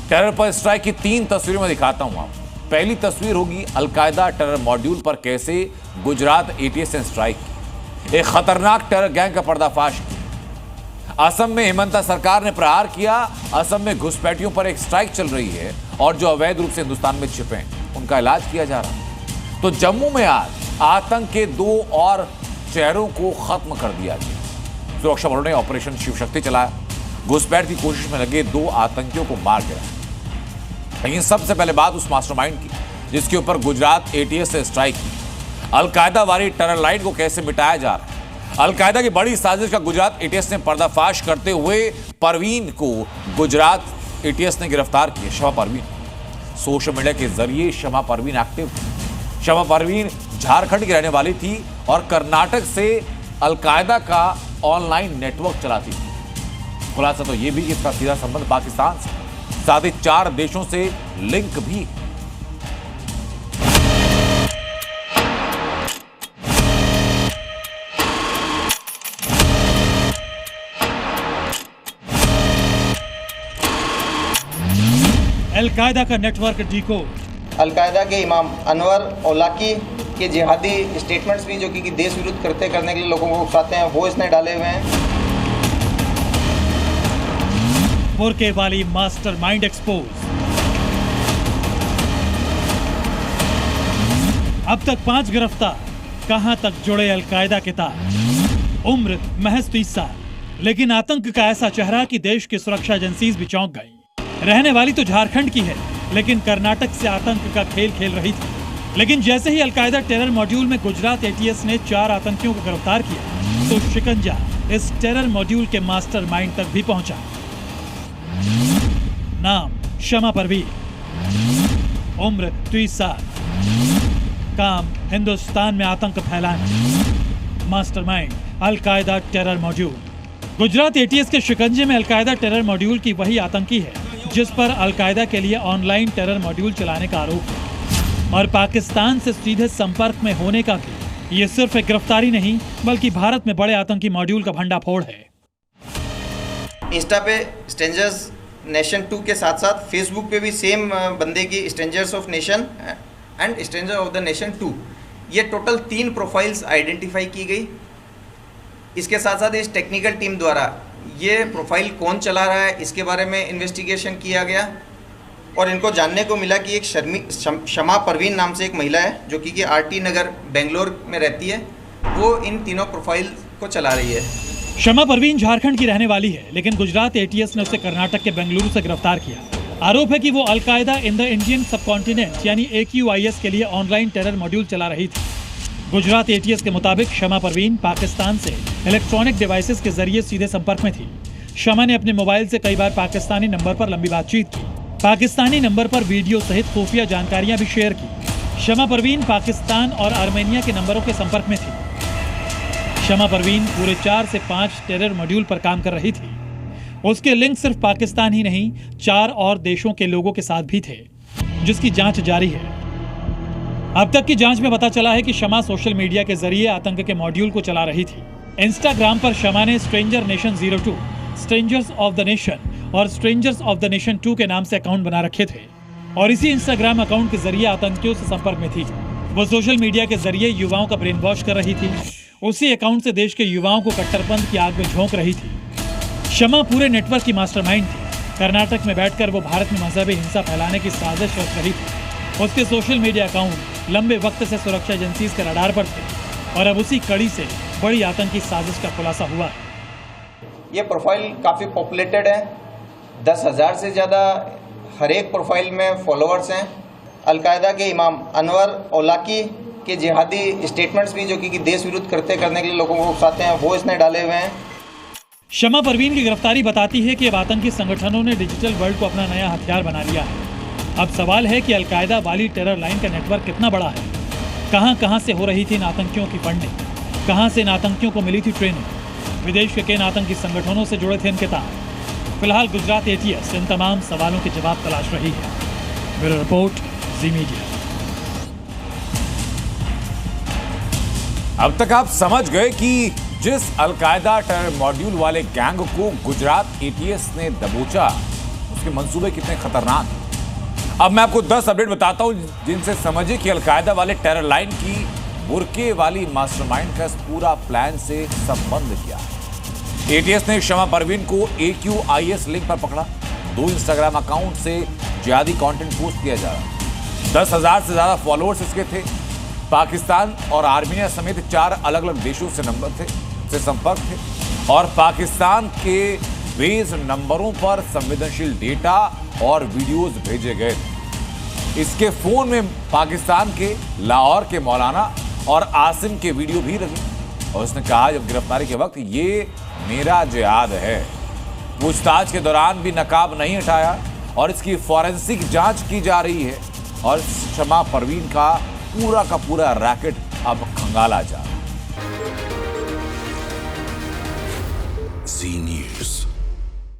Terror पर strike की 3 तस्वीरें मैं दिखाता हूं आपको। पहली तस्वीर होगी अलकायदा टेरर मॉड्यूल पर कैसे गुजरात एटीएस ने स्ट्राइक की, एक खतरनाक टेरर गैंग का पर्दाफाश किया। असम में हिमंता सरकार ने प्रहार किया। असम में घुसपैठियों पर एक स्ट्राइक चल रही है और जो अवैध रूप से हिंदुस्तान में छिपे हैं उनका इलाज किया जा रहा है। तो जम्मू में आज आतंक के 2 और चेहरों को खत्म कर दिया गया। सुरक्षा बलों ने ऑपरेशन शिव शक्ति चलाया, घुसपैठ की कोशिश में लगे 2 आतंकियों को मार गिराया। लेकिन सबसे पहले बात उस मास्टरमाइंड की जिसके ऊपर गुजरात एटीएस से स्ट्राइक की। अलकायदा वाली टेरर लाइन को कैसे मिटाया जा रहा है। अलकायदा की बड़ी साजिश का गुजरात एटीएस ने पर्दाफाश करते हुए परवीन को गुजरात एटीएस ने गिरफ्तार किया। शमा परवीन सोशल मीडिया के जरिए शमा परवीन एक्टिव थी। शमा परवीन झारखंड की रहने वाली थी और कर्नाटक से अलकायदा का ऑनलाइन नेटवर्क चलाती थी। खुलासा तो यह भी कि इसका सीधा संबंध पाकिस्तान से, साथ ही 4 देशों से लिंक भी है। अलकायदा का नेटवर्क डीकोड। अलकायदा के इमाम अनवर औलाकी के जिहादी स्टेटमेंट्स भी जो कि देश विरुद्ध करने के लिए लोगों को उकसाते हैं वो इसने डाले हुए हैं। बुर्के वाली मास्टरमाइंड एक्सपोज। अब तक 5 गिरफ्तार। कहां तक जुड़े अलकायदा के तार। उम्र महज 30 साल, लेकिन आतंक का ऐसा चेहरा कि देश की सुरक्षा एजेंसीज भी चौंक गई। रहने वाली तो झारखंड की है, लेकिन कर्नाटक से आतंक का खेल खेल रही थी। लेकिन जैसे ही अलकायदा टेरर मॉड्यूल में गुजरात एटीएस ने 4 आतंकियों को गिरफ्तार किया तो शिकंजा इस टेरर मॉड्यूल के मास्टरमाइंड तक भी पहुंचा। नाम शमा परवीन, उम्र 30 साल, काम हिंदुस्तान में आतंक फैलाना, mastermind al Qaeda terror module. Gujarat ATS के शिकंजे में अलकायदा टेरर मॉड्यूल की वही आतंकी है जिस पर अलकायदा के लिए ऑनलाइन टेरर मॉड्यूल चलाने का आरोप है और पाकिस्तान से सीधे संपर्क में होने का भी। ये सिर्फ एक गिरफ्तारी नहीं बल्कि भारत में बड़े आतंकी मॉड्यूल का भंडाफोड़ है। इंस्टा पे स्ट्रेंजर्स नेशन 2 के साथ साथ फेसबुक पे भी सेम बंदे की strangers of nation and stranger of the nation 2, ये टोटल 3 प्रोफाइल्स आइडेंटिफाई की गई। इसके साथ साथ इस टेक्निकल टीम द्वारा ये प्रोफाइल कौन चला रहा है इसके बारे में इन्वेस्टिगेशन किया गया और इनको जानने को मिला कि एक शमा परवीन नाम से एक महिला है जो कि आरटी नगर बेंगलोर में रहती है, वो इन तीनों प्रोफाइल को चला रही है। शमा परवीन झारखंड की रहने वाली है, लेकिन गुजरात एटीएस ने उसे कर्नाटक के बेंगलुरु से गिरफ्तार किया। आरोप है कि वो al Qaeda in the Indian subcontinent यानी AQIS के लिए ऑनलाइन टेरर मॉड्यूल चला रही थी। गुजरात एटीएस के मुताबिक शमा परवीन पाकिस्तान से इलेक्ट्रॉनिक डिवाइसेस के जरिए सीधे संपर्क में थी। शमा ने अपने मोबाइल से कई बार पाकिस्तानी नंबर पर लंबी बातचीत की। पाकिस्तानी नंबर पर वीडियो सहित खुफिया जानकारियां भी शेयर की। शमा परवीन पाकिस्तान और आर्मेनिया के नंबरों के संपर्क में थी। शमा परवीन पूरे 4 से 5 टेरर मॉड्यूल पर काम कर रही थी। उसके लिंक सिर्फ पाकिस्तान ही नहीं 4 और देशों के लोगों के साथ भी थे, जिसकी जांच जारी है। अब तक की जांच में पता चला है कि शमा सोशल मीडिया के जरिए आतंक के मॉड्यूल को चला रही थी। इंस्टाग्राम पर शमा ने stranger nation 02, strangers of the nation और स्ट्रेंजर्स ऑफ द नेशन 2 के नाम से अकाउंट बना रखे थे और इसी इंस्टाग्राम अकाउंट के जरिए आतंकियों से संपर्क में थी। वो सोशल मीडिया के जरिए युवाओं का ब्रेन वॉश कर रही थी। उसी अकाउंट से देश के युवाओं को कट्टरपंथ की आग में झोंक रही थी। शमा पूरे नेटवर्क की मास्टरमाइंड थी। कर्नाटक में बैठकर वो भारत में मजहबी हिंसा फैलाने की साजिश रच रही थी। उसके सोशल मीडिया अकाउंट लंबे वक्त से सुरक्षा एजेंसीज के रडार पर थे और अब उसी कड़ी से बड़ी आतंकी साजिश का खुलासा हुआ है। ये प्रोफाइल काफ़ी पॉपुलेटेड है, 10,000 से ज़्यादा हर एक प्रोफाइल में फॉलोअर्स हैं। अलकायदा के इमाम अनवर औलाकी के जिहादी स्टेटमेंट्स भी जो कि देश विरुद्ध करने के लिए लोगों को उकसाते हैं वो इसने डाले हुए हैं। शमा परवीन की गिरफ्तारी बताती है कि अब आतंकी संगठनों ने डिजिटल वर्ल्ड को अपना नया हथियार बना लिया है। अब सवाल है कि अलकायदा वाली टेरर लाइन का नेटवर्क कितना बड़ा है, कहां से हो रही थी इन आतंकियों की फंडिंग, कहां से इन आतंकियों को मिली थी ट्रेनिंग, विदेश के किन आतंकी संगठनों से जुड़े थे इनके तार। फिलहाल गुजरात एटीएस इन तमाम सवालों के जवाब तलाश रही है। ब्यूरो रिपोर्ट, जी मीडिया। अब तक आप समझ गए कि जिस अलकायदा टेरर मॉड्यूल वाले गैंग को गुजरात एटीएस ने दबोचा उसके मंसूबे कितने खतरनाक हैं। अब मैं आपको 10 अपडेट बताता हूं जिनसे समझिए कि अलकायदा वाले टेरर लाइन की बुर्के वाली मास्टरमाइंड का इस पूरा प्लान से संबंध क्या है। एटीएस ने शमा परवीन को AQIS लिंक पर पकड़ा। 2 इंस्टाग्राम अकाउंट से जिहादी कंटेंट पोस्ट किया जा रहा। 10,000 से ज्यादा फॉलोअर्स इसके थे। पाकिस्तान और आर्मीनिया समेत 4 अलग अलग देशों से संपर्क थे और पाकिस्तान के बेस नंबरों पर संवेदनशील डेटा और वीडियोस भेजे गए थे। इसके फोन में पाकिस्तान के लाहौर के मौलाना और आसिम के वीडियो भी लगे और उसने कहा जब गिरफ्तारी के वक्त ये मेरा जिहाद है। पूछताछ के दौरान भी नकाब नहीं हटाया और इसकी फॉरेंसिक जांच की जा रही है और शमा परवीन का पूरा रैकेट अब खंगाला जा रहा है।